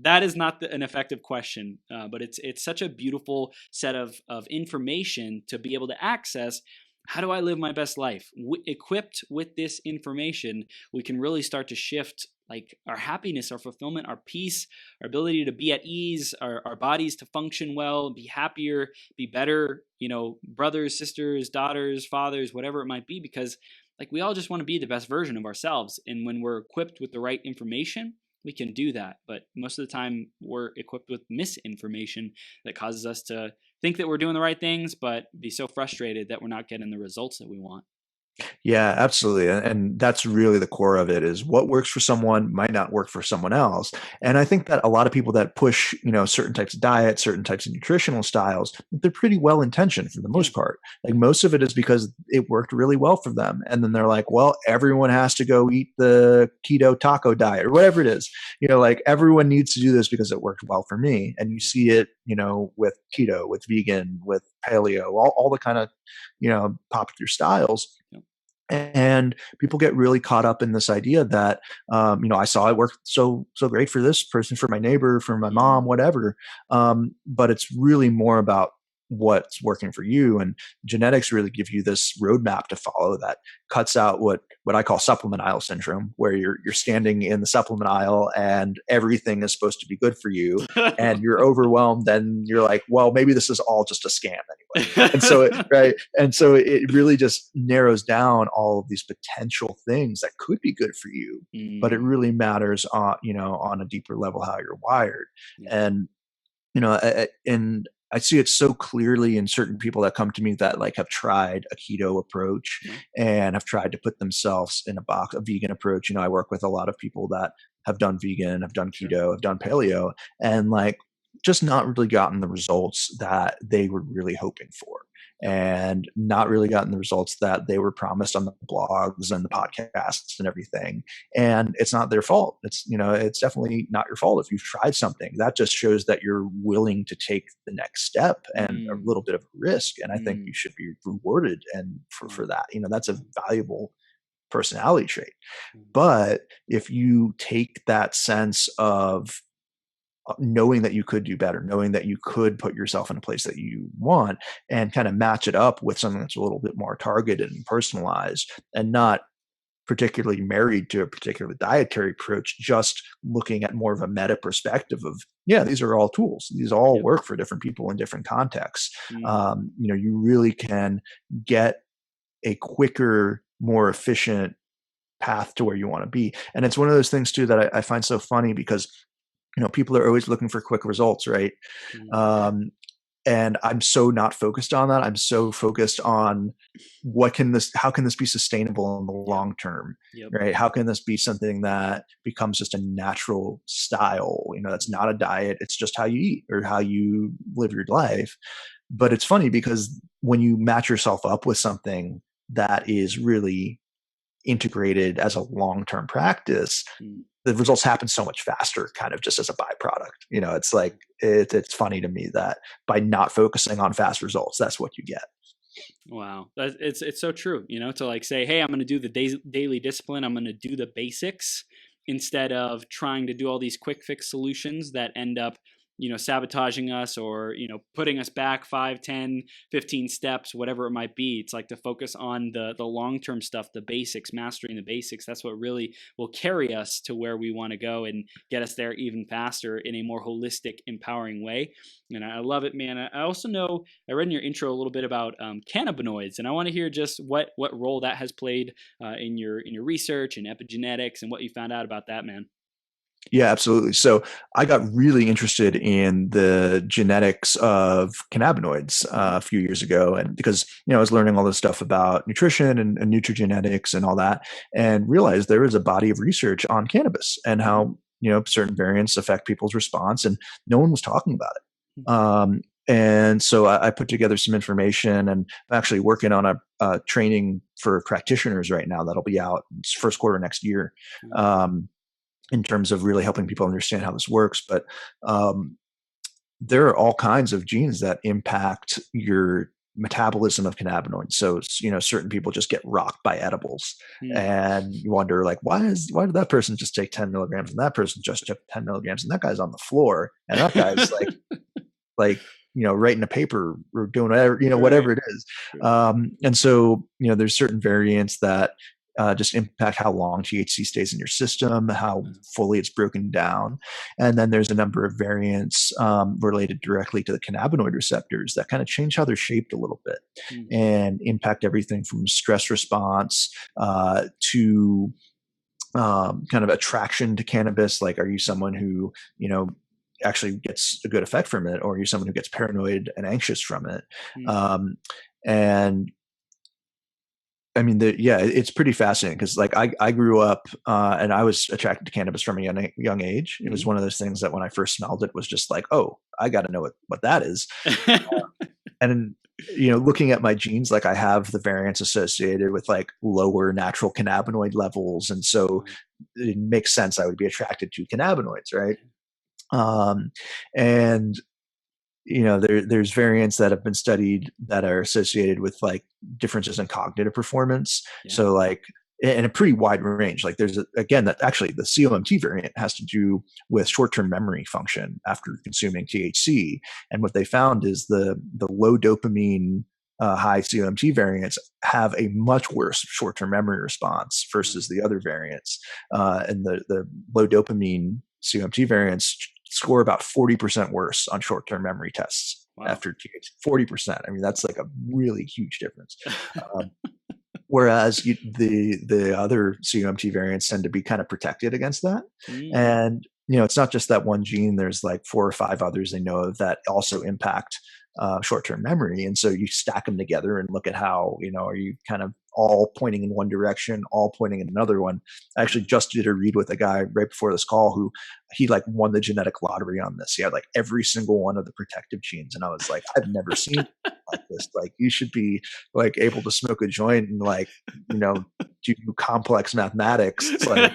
that is not an effective question, but it's such a beautiful set of information to be able to access. How do I live my best life? Equipped with this information, we can really start to shift like our happiness, our fulfillment, our peace, our ability to be at ease, our bodies to function well, be happier, be better, you know, brothers, sisters, daughters, fathers, whatever it might be, because like we all just want to be the best version of ourselves. And when we're equipped with the right information, we can do that. But most of the time we're equipped with misinformation that causes us to think that we're doing the right things, but be so frustrated that we're not getting the results that we want. Yeah, absolutely. And that's really the core of it, is what works for someone might not work for someone else. And I think that a lot of people that push, you know, certain types of diets, certain types of nutritional styles, they're pretty well intentioned for the most part. Like most of it is because it worked really well for them. And then they're like, well, everyone has to go eat the keto taco diet or whatever it is. You know, like everyone needs to do this because it worked well for me. And you see it, you know, with keto, with vegan, with paleo, all the kind of, you know, popular styles. And people get really caught up in this idea that, you know, I saw it work so great for this person, for my neighbor, for my mom, whatever. But it's really more about what's working for you. And genetics really give you this roadmap to follow that cuts out what I call supplement aisle syndrome, where you're standing in the supplement aisle and everything is supposed to be good for you, and you're overwhelmed, and you're like, well, maybe this is all just a scam anyway. And so it really just narrows down all of these potential things that could be good for you, but it really matters on, you know, on a deeper level how you're wired. And you know, and I see it so clearly in certain people that come to me that like have tried a keto approach and have tried to put themselves in a box, a vegan approach. You know, I work with a lot of people that have done vegan, have done keto, have done paleo, and like just not really gotten the results that they were really hoping for, and not really gotten the results that they were promised on the blogs and the podcasts and everything. And it's not their fault. It's definitely not your fault if you've tried something. That just shows that you're willing to take the next step and a little bit of risk. And I think you should be rewarded and for that. That's a valuable personality trait. But if you take that sense of knowing that you could do better, knowing that you could put yourself in a place that you want, and kind of match it up with something that's a little bit more targeted and personalized, and not particularly married to a particular dietary approach, just looking at more of a meta perspective of, yeah, these are all tools. These all work for different people in different contexts. You really can get a quicker, more efficient path to where you want to be. And it's one of those things too that I find so funny, because people are always looking for quick results, right? And I'm so not focused on that. I'm so focused on how can this be sustainable in the long term, right? How can this be something that becomes just a natural style? That's not a diet. It's just how you eat or how you live your life. But it's funny because when you match yourself up with something that is really integrated as a long-term practice, the results happen so much faster, kind of just as a byproduct. It's like, it's funny to me that by not focusing on fast results, that's what you get. Wow. It's so true, to like say, hey, I'm going to do the daily discipline. I'm going to do the basics instead of trying to do all these quick fix solutions that end up sabotaging us or, putting us back 5, 10, 15 steps, whatever it might be. It's like to focus on the long-term stuff, the basics, mastering the basics. That's what really will carry us to where we want to go and get us there even faster in a more holistic, empowering way. And I love it, man. I also know, I read in your intro a little bit about cannabinoids, and I want to hear just what role that has played in your research and epigenetics and what you found out about that, man. Yeah, absolutely. So I got really interested in the genetics of cannabinoids a few years ago, and because I was learning all this stuff about nutrition and nutrigenetics and all that, and realized there is a body of research on cannabis and how certain variants affect people's response, and no one was talking about it. And so I put together some information, and I'm actually working on a training for practitioners right now that'll be out first quarter next year. In terms of really helping people understand how this works. But there are all kinds of genes that impact your metabolism of cannabinoids. So, certain people just get rocked by edibles, and you wonder, like, why did that person just take 10 milligrams and that person just took 10 milligrams and that guy's on the floor and that guy's like, writing a paper or doing whatever, whatever it is. And so, there's certain variants that just impact how long THC stays in your system, how fully it's broken down. And then there's a number of variants related directly to the cannabinoid receptors that kind of change how they're shaped a little bit and impact everything from stress response to kind of attraction to cannabis. Like, are you someone who, actually gets a good effect from it, or are you someone who gets paranoid and anxious from it? And I mean, it's pretty fascinating because, like, I grew up and I was attracted to cannabis from a young age. It was one of those things that when I first smelled it was just like, oh, I got to know what that is. And looking at my genes, like, I have the variants associated with like lower natural cannabinoid levels, and so it makes sense I would be attracted to cannabinoids, right? And there's variants that have been studied that are associated with like differences in cognitive performance. So like in a pretty wide range, like there's that actually the COMT variant has to do with short-term memory function after consuming THC. And what they found is the low dopamine high COMT variants have a much worse short-term memory response versus the other variants. And the low dopamine COMT variants score about 40% worse on short-term memory tests after THC. 40%. I mean, that's like a really huge difference. Whereas the other COMT variants tend to be kind of protected against that. And, it's not just that one gene. There's like 4 or 5 others they know of that also impact short-term memory. And so you stack them together and look at how, are you kind of all pointing in one direction, all pointing in another one. I actually just did a read with a guy right before this call who he like won the genetic lottery on this. He had like every single one of the protective genes. And I was like, I've never seen like this. Like you should be like able to smoke a joint and like, do complex mathematics. It's like,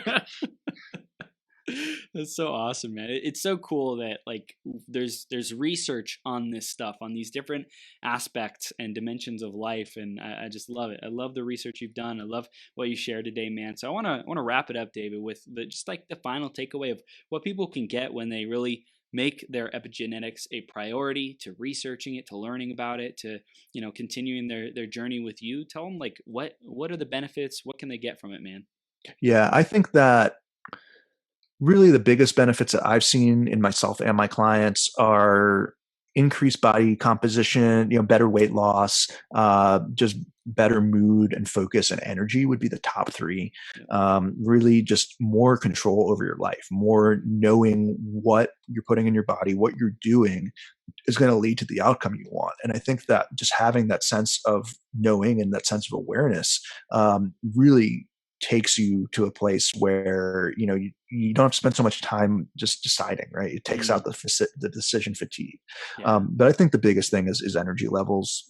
that's so awesome, man. It's so cool that like there's research on this stuff, on these different aspects and dimensions of life, and I just love it. I love the research you've done. I love what you shared today, man. So I want to wrap it up, David, with just like the final takeaway of what people can get when they really make their epigenetics a priority, to researching it, to learning about it, to continuing their journey with you. Tell them like what are the benefits? What can they get from it, man? Yeah, I think that really the biggest benefits that I've seen in myself and my clients are increased body composition, better weight loss, just better mood and focus and energy would be the top three. Really just more control over your life, more knowing what you're putting in your body, what you're doing is going to lead to the outcome you want. And I think that just having that sense of knowing and that sense of awareness really takes you to a place where you don't have to spend so much time just deciding, right? It takes out the decision fatigue. But I think the biggest thing is energy levels.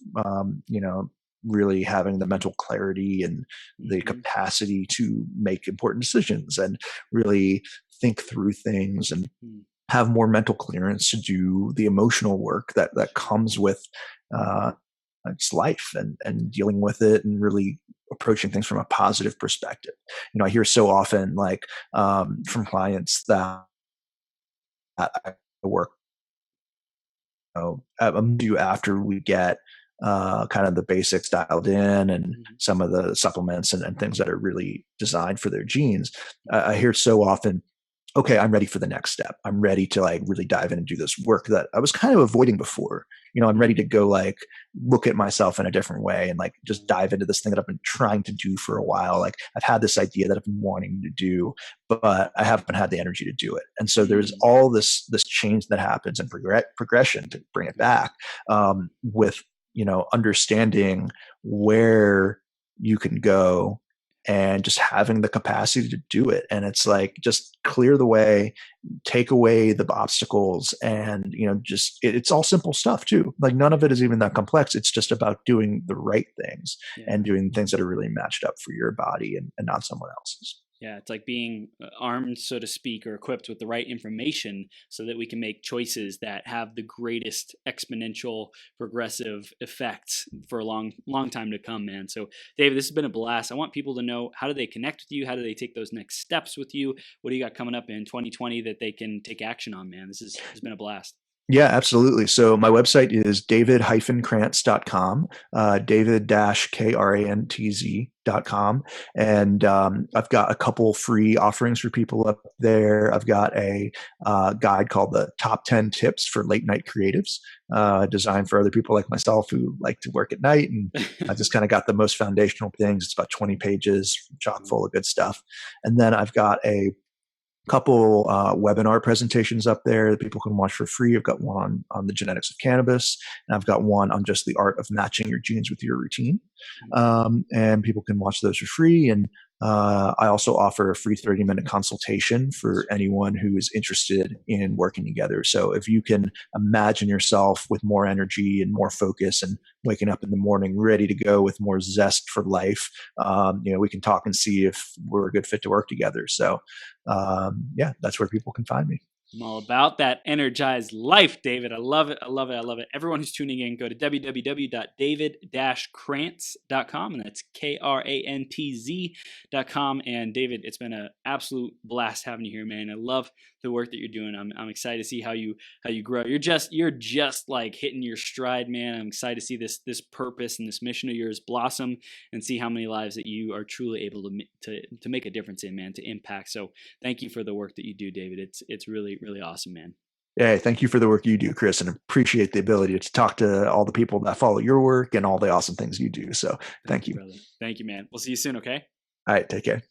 Really having the mental clarity and the capacity to make important decisions and really think through things and have more mental clearance to do the emotional work that comes with it's life and dealing with it and really approaching things from a positive perspective. I hear so often like from clients that I work do after we get kind of the basics dialed in and some of the supplements and things that are really designed for their genes. I hear so often, okay, I'm ready for the next step. I'm ready to like really dive in and do this work that I was kind of avoiding before. I'm ready to go like look at myself in a different way and like just dive into this thing that I've been trying to do for a while. Like I've had this idea that I've been wanting to do, but I haven't had the energy to do it. And so there's all this change that happens and progression to bring it back with, understanding where you can go and just having the capacity to do it. And it's like, just clear the way, take away the obstacles. And, it's all simple stuff too. Like none of it is even that complex. It's just about doing the right things and doing things that are really matched up for your body and not someone else's. Yeah, it's like being armed, so to speak, or equipped with the right information so that we can make choices that have the greatest exponential progressive effects for a long time to come, man. So, David, this has been a blast. I want people to know, how do they connect with you? How do they take those next steps with you? What do you got coming up in 2020 that they can take action on, man? This has been a blast. Yeah, absolutely. So my website is david-krantz.com, david-krantz.com. And I've got a couple free offerings for people up there. I've got a guide called the Top 10 Tips for Late Night Creatives, designed for other people like myself who like to work at night. And I just kind of got the most foundational things. It's about 20 pages, chock full of good stuff. And then I've got a couple webinar presentations up there that people can watch for free. I've got one on the genetics of cannabis, and I've got one on just the art of matching your genes with your routine. And people can watch those for free. And I also offer a free 30-minute consultation for anyone who is interested in working together. So if you can imagine yourself with more energy and more focus and waking up in the morning ready to go with more zest for life, we can talk and see if we're a good fit to work together. So yeah, that's where people can find me. I'm all about that energized life, David. I love it. I love it. I love it. Everyone who's tuning in, go to www.david-krantz.com, and that's KRANTZ.com. And David, it's been an absolute blast having you here, man. I love the work that you're doing. I'm excited to see how you grow. You're just like hitting your stride, man. I'm excited to see this purpose and this mission of yours blossom and see how many lives that you are truly able to make a difference in, man, to impact. So thank you for the work that you do, David. It's really awesome, man. Yeah, thank you for the work you do, Chris, and appreciate the ability to talk to all the people that follow your work and all the awesome things you do. So thank you. Brother. Thank you, man. We'll see you soon, okay? All right, take care.